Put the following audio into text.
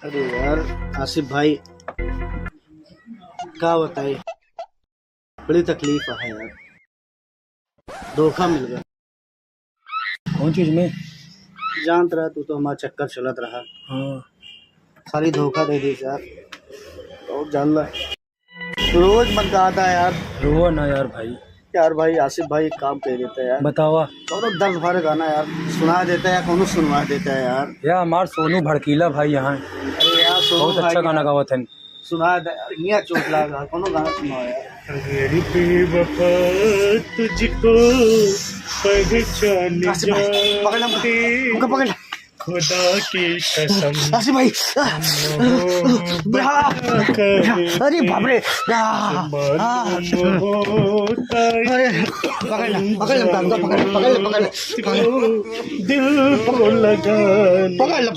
अरे यार आसिफ भाई, क्या बताए, बड़ी तकलीफ है यार। धोखा मिल गया। कौन चीज में? जानत रहा तू तो हमारा चक्कर चलत रहा। हाँ। सारी धोखा दे दी यार। और जान ला, रोज मन का आता है यार। रो ना यार भाई। यार भाई आसिफ भाई एक काम कह देता है यार। बतावा। और 10 बार गाना यार सुना देता है या कौन सुनवा देता है यार। यार हमार सोनू भड़कीला भाई यहाँ अरे यार सोनू बहुत अच्छा भाई गाना गावत है। सुना दे यार, यहाँ चोट लगा कौन गाना सुनाओ यार। अगर बेवफा तुझको पहचान आसिफ भाई पकड़ जाते हमको पकड़। खुदा की कसम आसिफ भाई अरे बाप रे। दिल को लगा पकड़ लो